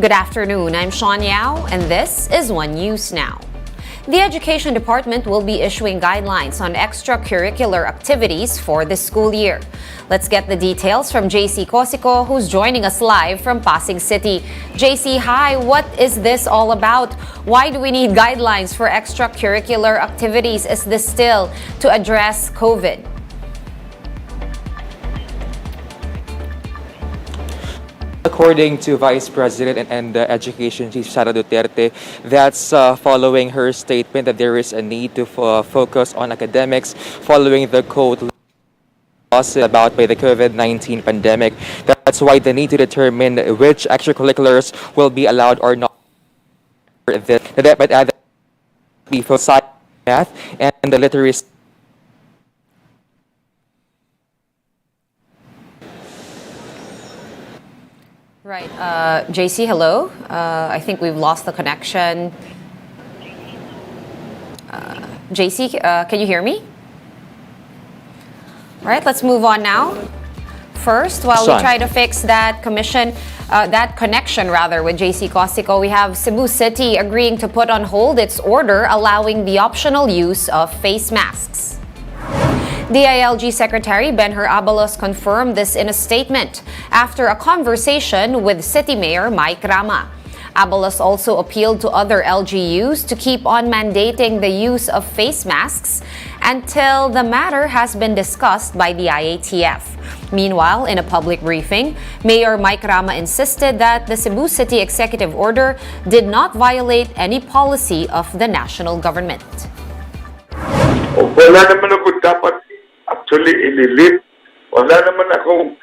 Good afternoon, I'm Sean Yao, and this is One News Now. The Education Department will be issuing guidelines on extracurricular activities for this school year. Let's get the details from JC Cosico, who's joining us live from Pasig City. JC, hi, what is this all about? Why do we need guidelines for extracurricular activities? Is this still to address COVID? According to Vice President and Education Chief Sara Duterte, that's following her statement that there is a need to focus on academics following the code loss about by the COVID-19 pandemic. That's why the need to determine which extracurriculars will be allowed or not. The DepEd added for science, math, and the literacy. Right. JC, hello. I think we've lost the connection. JC, can you hear me? All right, let's move on now. First, while we try to fix that connection with JC Cosico, we have Cebu City agreeing to put on hold its order allowing the optional use of face masks. DILG Secretary Benher Abalos confirmed this in a statement after a conversation with City Mayor Mike Rama. Abalos also appealed to other LGUs to keep on mandating the use of face masks until the matter has been discussed by the IATF. Meanwhile, in a public briefing, Mayor Mike Rama insisted that the Cebu City Executive Order did not violate any policy of the national government. Wala naman ako dapat actually ililit. Wala naman akong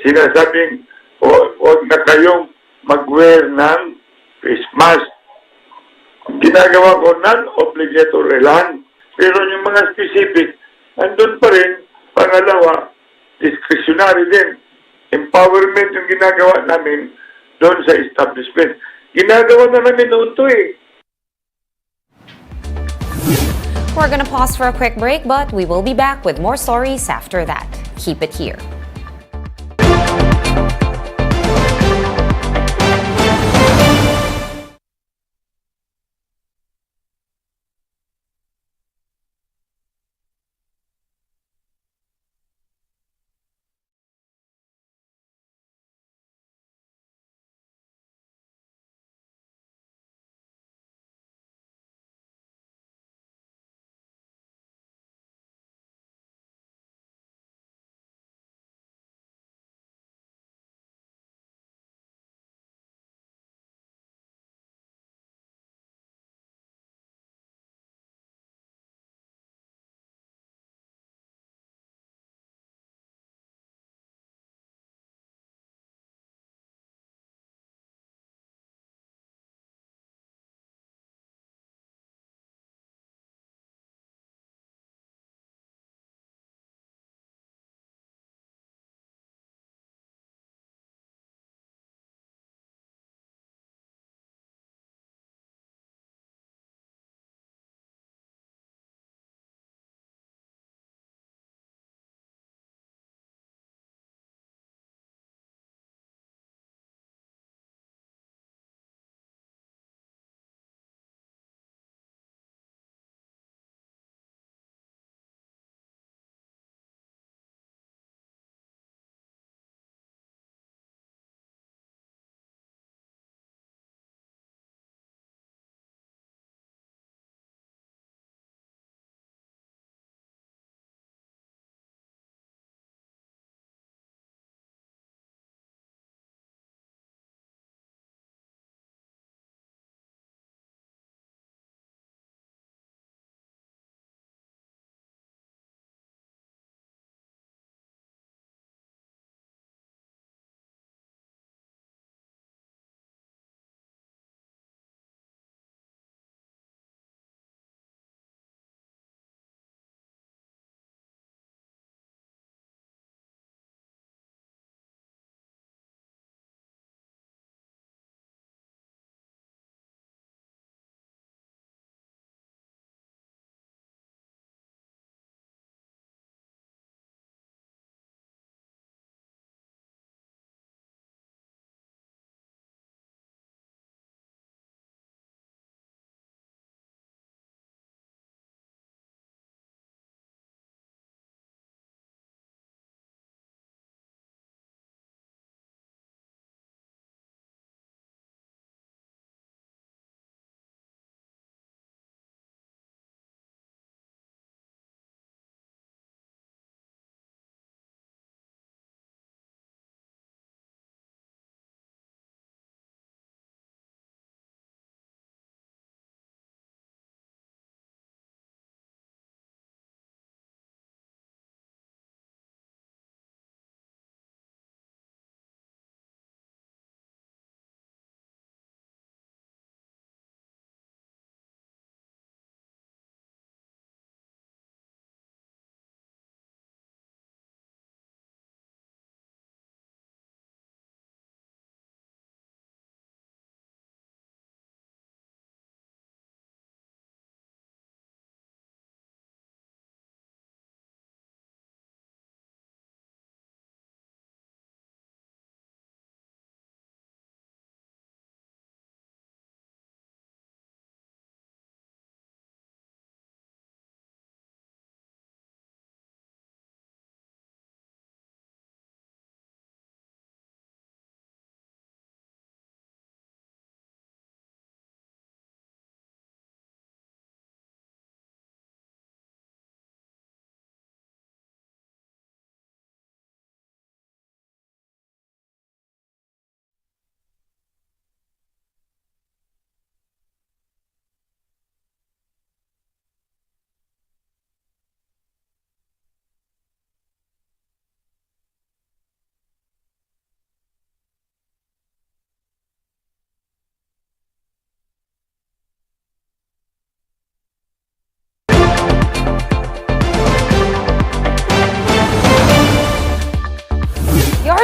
sinasabing huwag na kayong mag-wear ng face mask. Ang ginagawa ko, non-obligatory lang. Pero yung mga specific, andun pa rin. Pangalawa, discretionary din. Empowerment yung ginagawa namin doon sa establishment. Ginagawa na namin noon to eh. We're going to pause for a quick break, but we will be back with more stories after that. Keep it here.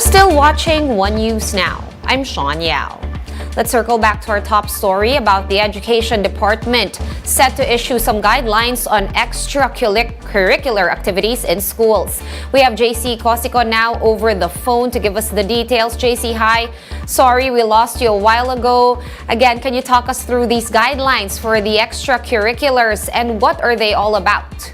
still watching One News Now. I'm Sean Yao. Let's circle back to our top story about the Education Department set to issue some guidelines on extracurricular activities in schools. We have JC Cosico now over the phone to give us the details. JC, hi. Sorry, we lost you a while ago. Again, can you talk us through these guidelines for the extracurriculars and what are they all about?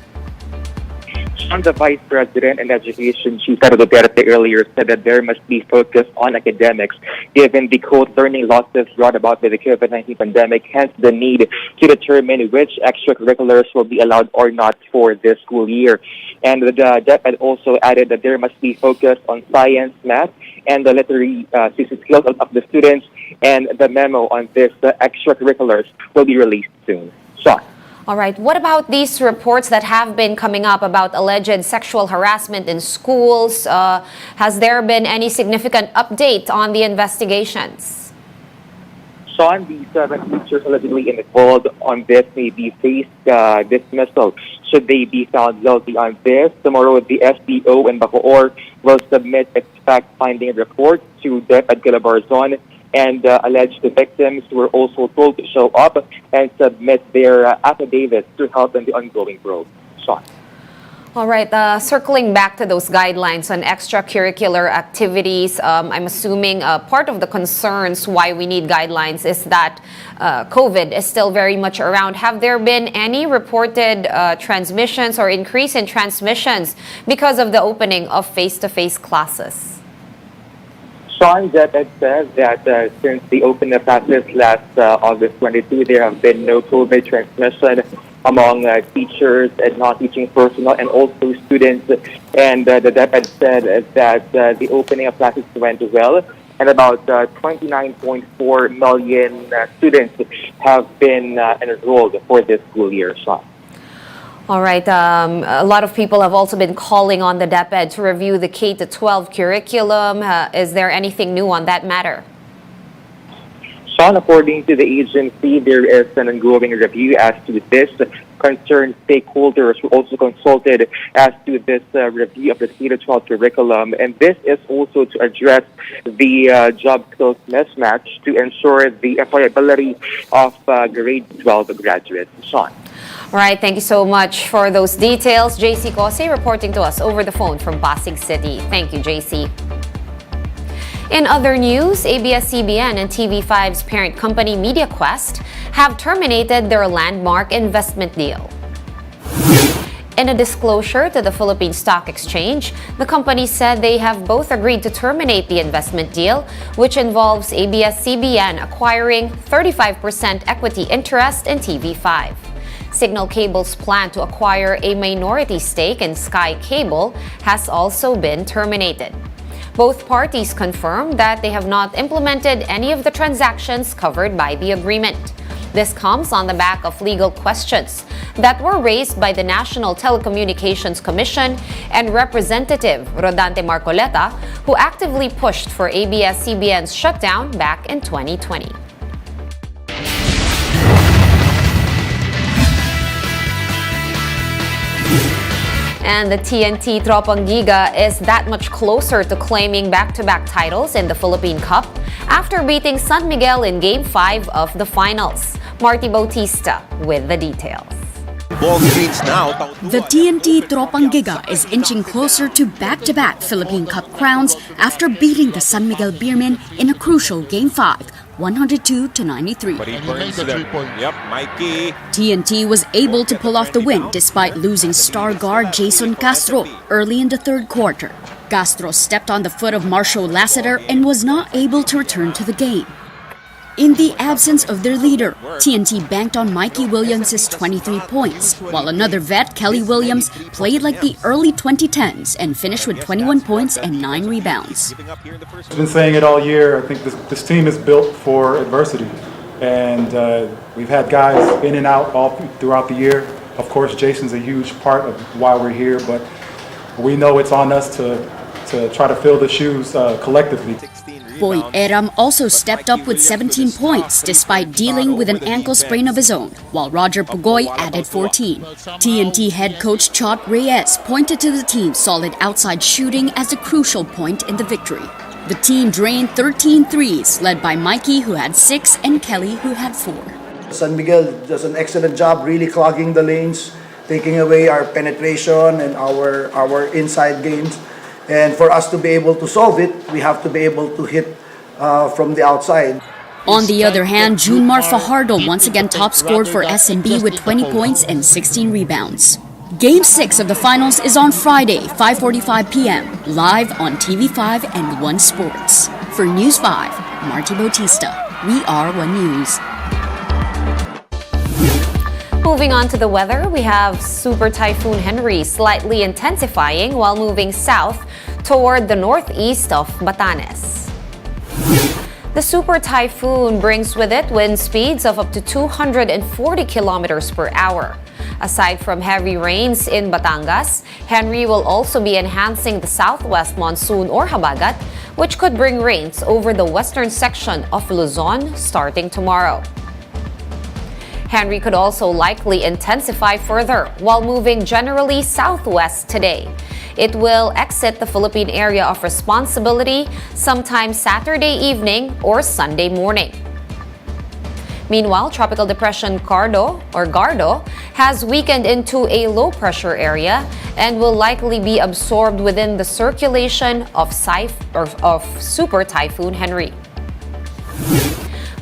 The Vice President and Education Chief Castro earlier said that there must be focus on academics given the learning losses brought about by the COVID-19 pandemic, hence the need to determine which extracurriculars will be allowed or not for this school year. And the DepEd also added that there must be focus on science, math, and the literary skills of the students, and the memo on this extracurriculars will be released soon. Sean. All right. What about these reports that have been coming up about alleged sexual harassment in schools? Has there been any significant update on the investigations? Sean, the 7 teachers allegedly involved on this may be faced dismissal should they be found guilty on this. Tomorrow, the SDO in Bacoor will submit its fact-finding report to DepEd Calabarzon, and alleged victims were also told to show up and submit their affidavits to help in the ongoing probe. Sean. All right. Circling back to those guidelines on extracurricular activities, I'm assuming part of the concerns why we need guidelines is that COVID is still very much around. Have there been any reported transmissions or increase in transmissions because of the opening of face-to-face classes? Sean, DepEd says that since the opening of classes last August 22, there have been no COVID transmission among teachers and non-teaching personnel and also students. And the DepEd said that the opening of classes went well, and about 29.4 million students have been enrolled for this school year. Sean. All right. A lot of people have also been calling on the DepEd to review the K-12 curriculum. Is there anything new on that matter? Sean, according to the agency, there is an ongoing review as to this. Concerned stakeholders were also consulted as to this review of the K-12 curriculum. And this is also to address the job skills mismatch to ensure the employability of grade 12 graduates. Sean. All right, thank you so much for those details. JC Cose reporting to us over the phone from Pasig City. Thank you, JC. In other news, ABS-CBN and TV5's parent company MediaQuest have terminated their landmark investment deal. In a disclosure to the Philippine Stock Exchange, the company said they have both agreed to terminate the investment deal, which involves ABS-CBN acquiring 35% equity interest in TV5. Signal Cable's plan to acquire a minority stake in Sky Cable has also been terminated. Both parties confirmed that they have not implemented any of the transactions covered by the agreement. This comes on the back of legal questions that were raised by the National Telecommunications Commission and Representative Rodante Marcoleta, who actively pushed for ABS-CBN's shutdown back in 2020. And the TNT Tropang Giga is that much closer to claiming back-to-back titles in the Philippine Cup after beating San Miguel in Game 5 of the finals. Marty Bautista with the details. The TNT Tropang Giga is inching closer to back-to-back Philippine Cup crowns after beating the San Miguel Beermen in a crucial Game 5, 102-93. TNT was able to pull off the win despite losing star guard Jason Castro early in the third quarter. Castro stepped on the foot of Marcio Lassiter and was not able to return to the game. In the absence of their leader, TNT banked on Mikey Williams' 23 points, while another vet, Kelly Williams, played like the early 2010s and finished with 21 points and 9 rebounds. I've been saying it all year. I think this team is built for adversity, and we've had guys in and out all throughout the year. Of course, Jason's a huge part of why we're here, but we know it's on us to try to fill the shoes collectively. Boy Eram also stepped up with 17 points despite dealing with an ankle sprain of his own, while Roger Pugoy added 14. TNT head coach Chot Reyes pointed to the team's solid outside shooting as a crucial point in the victory. The team drained 13 threes, led by Mikey, who had 6, and Kelly, who had 4. San Miguel does an excellent job really clogging the lanes, taking away our penetration and our inside games. And for us to be able to solve it, we have to be able to hit from the outside. On the other hand, Junmar Fajardo once again top scored for SMB with 20 points and 16 rebounds. Game 6 of the finals is on Friday, 5:45 p.m., live on TV5 and One Sports. For News 5, Marty Bautista. We are One News. Moving on to the weather, we have Super Typhoon Henry slightly intensifying while moving south toward the northeast of Batanes. The Super Typhoon brings with it wind speeds of up to 240 kilometers per hour. Aside from heavy rains in Batangas, Henry will also be enhancing the southwest monsoon or habagat, which could bring rains over the western section of Luzon starting tomorrow. Henry could also likely intensify further while moving generally southwest today. It will exit the Philippine area of responsibility sometime Saturday evening or Sunday morning. Meanwhile, Tropical Depression Gardo has weakened into a low-pressure area and will likely be absorbed within the circulation of Super Typhoon Henry.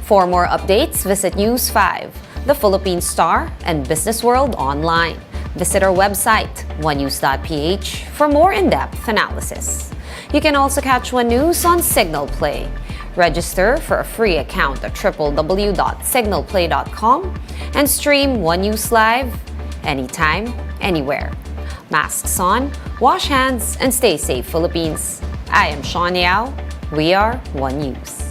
For more updates, visit News 5, The Philippine Star, and Business World online. Visit our website, onenews.ph, for more in-depth analysis. You can also catch One News on Signal Play. Register for a free account at www.signalplay.com and stream One News Live anytime, anywhere. Masks on, wash hands, and stay safe, Philippines. I am Sean Yao. We are One News.